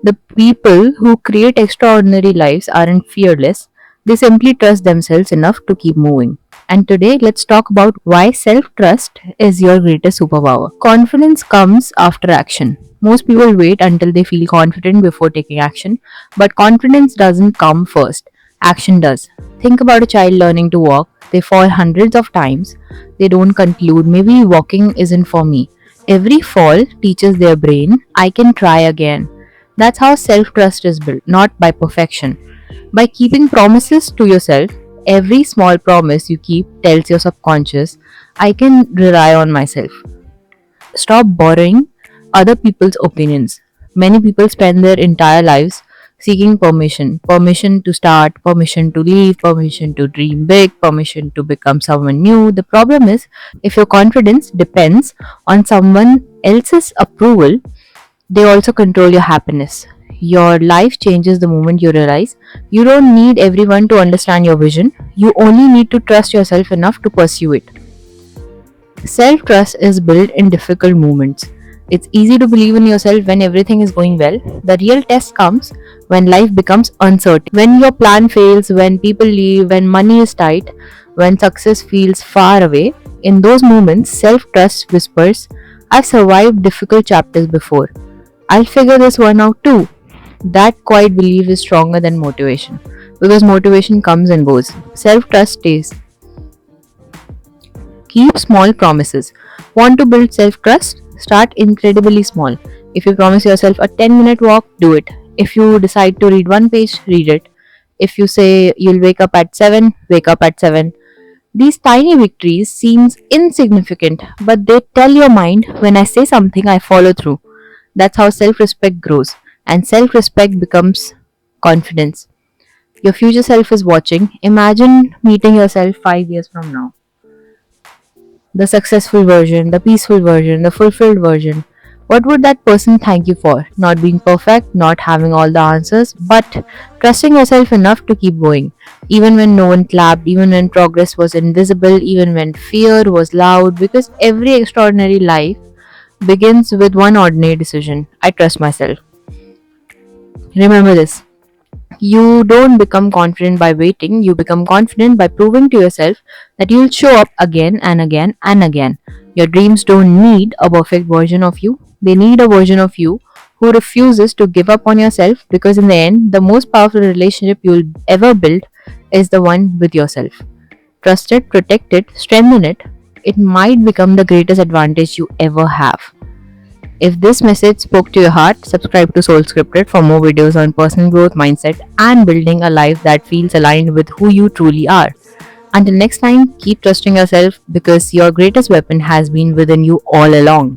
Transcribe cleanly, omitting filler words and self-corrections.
The people who create extraordinary lives aren't fearless, they simply trust themselves enough to keep moving. And today, let's talk about why self trust is your greatest superpower. Confidence comes after action. Most people wait until they feel confident before taking action, but confidence doesn't come first, action does. Think about a child learning to walk. They fall hundreds of times. They don't conclude, maybe walking isn't for me. Every fall teaches their brain, I can try again. That's how self trust is built, not by perfection. By keeping promises to yourself, every small promise you keep tells your subconscious, I can rely on myself. Stop borrowing other people's opinions. Many people spend their entire lives seeking permission to start, permission to leave, permission to dream big, permission to become someone new. The problem is, if your confidence depends on someone else's approval, they also control your happiness. Your life changes the moment you realize you don't need everyone to understand your vision. You only need to trust yourself enough to pursue it. Self trust is built in difficult moments. It's easy to believe in yourself when everything is going well. The real test comes when life becomes uncertain. When your plan fails, when people leave, when money is tight, when success feels far away. In those moments, self trust whispers, I've survived difficult chapters before. I'll figure this one out too. That quiet belief is stronger than motivation because motivation comes and goes. Self trust stays. Keep small promises. Want to build self trust? Start incredibly small. If you promise yourself a 10-minute walk, do it. If you decide to read one page, read it. If you say you'll wake up at 7, wake up at 7. These tiny victories seems insignificant, but they tell your mind when I say something I follow through. That's how self-respect grows and self-respect becomes confidence. Your future self is watching. Imagine meeting yourself 5 years from now. The successful version, the peaceful version, the fulfilled version. What would that person thank you for? Not being perfect, not having all the answers, but trusting yourself enough to keep going. Even when no one clapped, even when progress was invisible, even when fear was loud, because every extraordinary life begins with one ordinary decision. I trust myself. Remember this. You don't become confident by waiting, you become confident by proving to yourself that you'll show up again and again and again. Your dreams don't need a perfect version of you, they need a version of you who refuses to give up on yourself because, in the end, the most powerful relationship you'll ever build is the one with yourself. Trust it, protect it, strengthen it. It might become the greatest advantage you ever have. If this message spoke to your heart, subscribe to Soul Scripted for more videos on personal growth, mindset, and building a life that feels aligned with who you truly are. Until next time, keep trusting yourself because your greatest weapon has been within you all along.